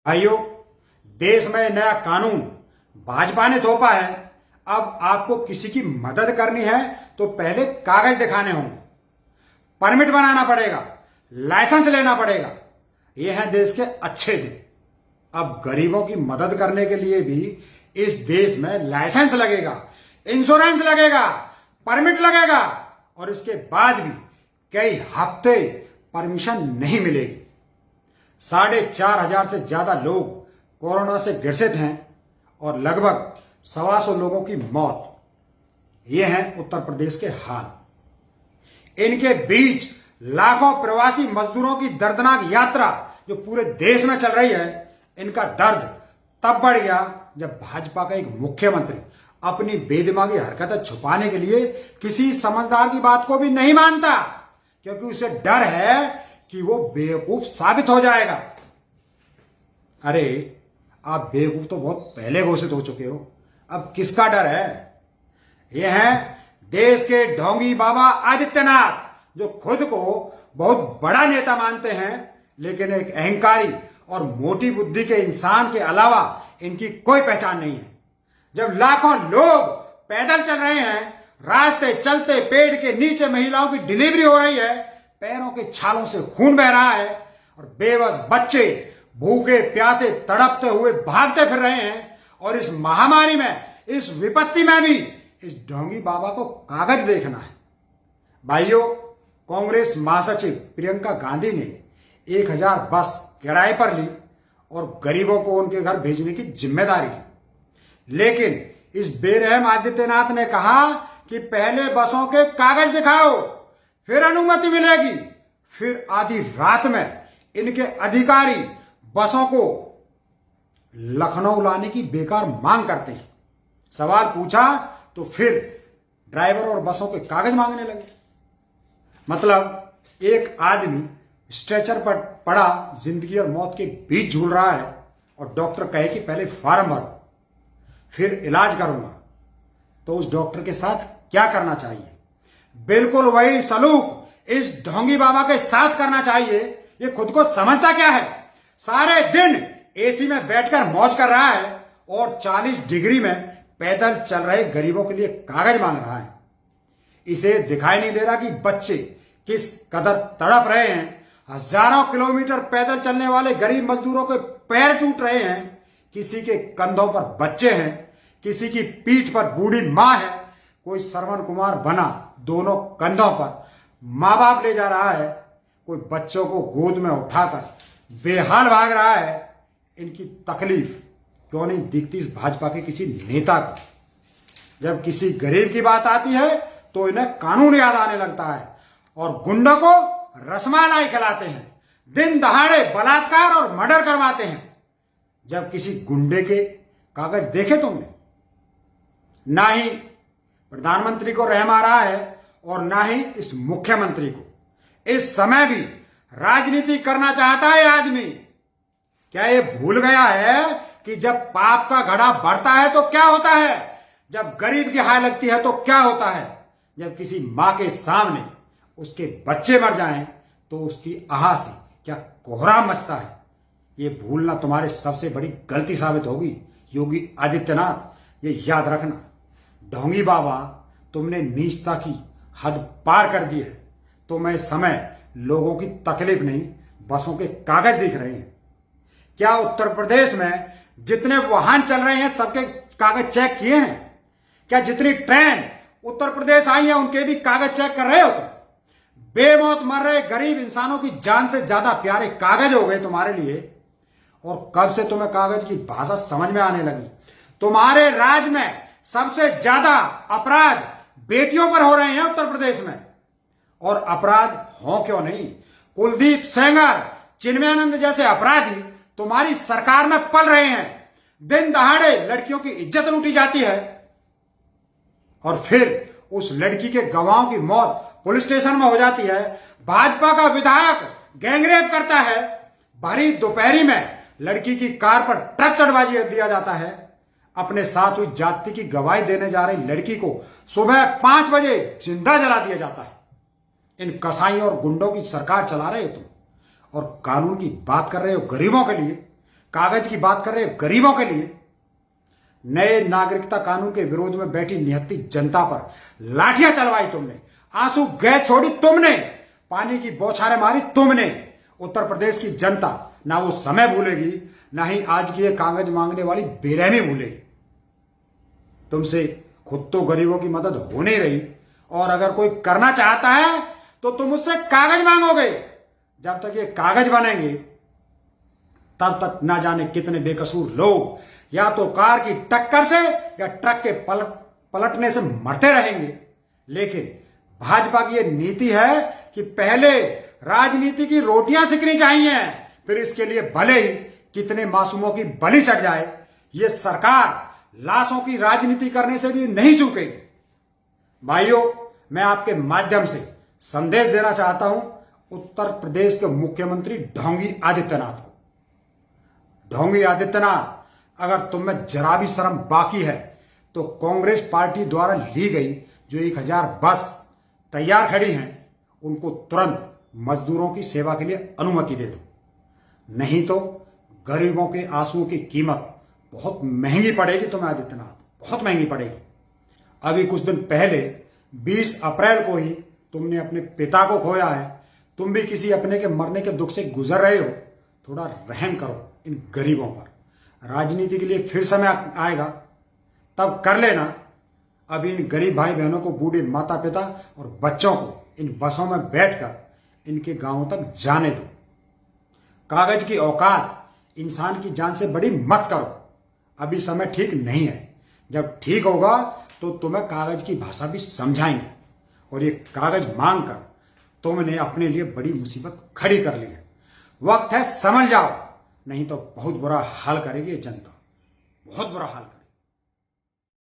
भाइयों, देश में नया कानून भाजपा ने थोपा है। अब आपको किसी की मदद करनी है तो पहले कागज दिखाने होंगे, परमिट बनाना पड़ेगा, लाइसेंस लेना पड़ेगा। ये है देश के अच्छे दिन। अब गरीबों की मदद करने के लिए भी इस देश में लाइसेंस लगेगा, इंश्योरेंस लगेगा, परमिट लगेगा और इसके बाद भी कई हफ्ते परमिशन नहीं मिलेगी। 4,500 से ज्यादा लोग कोरोना से ग्रसित हैं और लगभग 125 लोगों की मौत। ये हैं उत्तर प्रदेश के हाल। इनके बीच लाखों प्रवासी मजदूरों की दर्दनाक यात्रा जो पूरे देश में चल रही है, इनका दर्द तब बढ़ गया जब भाजपा का एक मुख्यमंत्री अपनी बेदिमागी हरकतें छुपाने के लिए किसी समझदार की बात को भी नहीं मानता, क्योंकि उसे डर है कि वो बेवकूफ साबित हो जाएगा। अरे, आप बेवकूफ तो बहुत पहले घोषित हो चुके हो, अब किसका डर है? ये हैं देश के ढोंगी बाबा आदित्यनाथ, जो खुद को बहुत बड़ा नेता मानते हैं, लेकिन एक अहंकारी और मोटी बुद्धि के इंसान के अलावा इनकी कोई पहचान नहीं है। जब लाखों लोग पैदल चल रहे हैं, रास्ते चलते पेड़ के नीचे महिलाओं की डिलीवरी हो रही है, पैरों के छालों से खून बह रहा है और बेबस बच्चे भूखे प्यासे तड़पते हुए भागते फिर रहे हैं, और इस महामारी में, इस विपत्ति में भी इस ढोंगी बाबा को कागज देखना है। भाइयों, कांग्रेस महासचिव प्रियंका गांधी ने 1000 बस किराए पर ली और गरीबों को उनके घर भेजने की जिम्मेदारी ली। लेकिन इस बेरहम आदित्यनाथ ने कहा कि पहले बसों के कागज दिखाओ, फिर अनुमति मिलेगी। फिर आधी रात में इनके अधिकारी बसों को लखनऊ लाने की बेकार मांग करते हैं। सवाल पूछा तो फिर ड्राइवर और बसों के कागज मांगने लगे। मतलब एक आदमी स्ट्रेचर पर पड़ा जिंदगी और मौत के बीच झूल रहा है और डॉक्टर कहे कि पहले फॉर्म भरो, फिर इलाज करूंगा। तो उस डॉक्टर के साथ क्या करना चाहिए? बिल्कुल वही सलूक इस ढोंगी बाबा के साथ करना चाहिए। ये खुद को समझता क्या है? सारे दिन एसी में बैठकर मौज कर रहा है और 40 डिग्री में पैदल चल रहे गरीबों के लिए कागज मांग रहा है। इसे दिखाई नहीं दे रहा कि बच्चे किस कदर तड़प रहे हैं। हजारों किलोमीटर पैदल चलने वाले गरीब मजदूरों के पैर टूट रहे हैं। किसी के कंधों पर बच्चे हैं, किसी की पीठ पर बूढ़ी मां है, कोई श्रवण कुमार बना दोनों कंधों पर मां बाप ले जा रहा है, कोई बच्चों को गोद में उठाकर बेहाल भाग रहा है। इनकी तकलीफ क्यों नहीं दिखती इस भाजपा के किसी नेता को? जब किसी गरीब की बात आती है तो इन्हें कानून याद आने लगता है और गुंडों को रसमलाई खिलाते हैं, दिन दहाड़े बलात्कार और मर्डर करवाते हैं। जब किसी गुंडे के कागज देखे तुमने? ना ही प्रधानमंत्री को रहम आ रहा है और ना ही इस मुख्यमंत्री को। इस समय भी राजनीति करना चाहता है आदमी। क्या ये भूल गया है कि जब पाप का घड़ा बढ़ता है तो क्या होता है? जब गरीब की हाय लगती है तो क्या होता है? जब किसी मां के सामने उसके बच्चे मर जाएं तो उसकी आह से क्या कोहराम मचता है? ये भूलना तुम्हारे सबसे बड़ी गलती साबित होगी योगी आदित्यनाथ। ये याद रखना, ढोंगी बाबा, तुमने नीचता की हद पार कर दी है। तुम्हें समय लोगों की तकलीफ नहीं, बसों के कागज दिख रहे हैं। क्या उत्तर प्रदेश में जितने वाहन चल रहे हैं सबके कागज चेक किए हैं? क्या जितनी ट्रेन उत्तर प्रदेश आई है उनके भी कागज चेक कर रहे हो तुम? बेमौत मर रहे गरीब इंसानों की जान से ज्यादा प्यारे कागज हो गए तुम्हारे लिए। और कब से तुम्हें कागज की भाषा समझ में आने लगी? तुम्हारे राज्य में सबसे ज्यादा अपराध बेटियों पर हो रहे हैं उत्तर प्रदेश में। और अपराध हो क्यों नहीं, कुलदीप सेंगर, चिन्मयानंद जैसे अपराधी तुम्हारी सरकार में पल रहे हैं। दिन दहाड़े लड़कियों की इज्जत लूटी जाती है और फिर उस लड़की के गवाहों की मौत पुलिस स्टेशन में हो जाती है। भाजपा का विधायक गैंगरेप करता है। भरी दोपहरी में लड़की की कार पर ट्रक चढ़वा दिया जाता है। अपने साथ हुई जाति की गवाही देने जा रही लड़की को सुबह 5 बजे जिंदा जला दिया जाता है। इन कसाईयों और गुंडों की सरकार चला रहे हो तुम और कानून की बात कर रहे हो गरीबों के लिए। कागज की बात कर रहे हो गरीबों के लिए। नए नागरिकता कानून के विरोध में बैठी निहत्ती जनता पर लाठियां चलवाई तुमने, आंसू गैस छोड़ी तुमने, पानी की बौछारें मारी तुमने। उत्तर प्रदेश की जनता ना वो समय भूलेगी, ना ही आज की ये कागज मांगने वाली बेरहमी भूलेगी। तुमसे खुद तो गरीबों की मदद हो नहीं रही, और अगर कोई करना चाहता है तो तुम उससे कागज मांगोगे। जब तक ये कागज बनेंगे तब तक ना जाने कितने बेकसूर लोग या तो कार की टक्कर से या ट्रक के पलटने से मरते रहेंगे। लेकिन भाजपा की यह नीति है कि पहले राजनीति की रोटियां सिकनी चाहिए, फिर इसके लिए भले ही कितने मासूमों की बलि चढ़ जाए, ये सरकार लाशों की राजनीति करने से भी नहीं चूकेगी। भाइयों, मैं आपके माध्यम से संदेश देना चाहता हूं उत्तर प्रदेश के मुख्यमंत्री ढोंगी आदित्यनाथ को। ढोंगी आदित्यनाथ, अगर तुम में जरा भी शर्म बाकी है तो कांग्रेस पार्टी द्वारा ली गई जो 1000 बस तैयार खड़ी हैं, उनको तुरंत मजदूरों की सेवा के लिए अनुमति दे दो, नहीं तो गरीबों के आंसुओं की कीमत बहुत महंगी पड़ेगी तुम्हें आदित्यनाथ, बहुत महंगी पड़ेगी। अभी कुछ दिन पहले 20 अप्रैल को ही तुमने अपने पिता को खोया है। तुम भी किसी अपने के मरने के दुख से गुजर रहे हो, थोड़ा रहम करो इन गरीबों पर। राजनीति के लिए फिर समय आएगा तब कर लेना। अभी इन गरीब भाई बहनों को, बूढ़े माता पिता और बच्चों को इन बसों में बैठकर इनके गांवों तक जाने दो। कागज की औकात इंसान की जान से बड़ी मत करो। अभी समय ठीक नहीं है, जब ठीक होगा तो तुम्हें कागज की भाषा भी समझाएंगे। और ये कागज मांगकर तुमने अपने लिए बड़ी मुसीबत खड़ी कर ली है। वक्त है समझ जाओ, नहीं तो बहुत बुरा हाल करेगी ये जनता, बहुत बुरा हाल करेगी।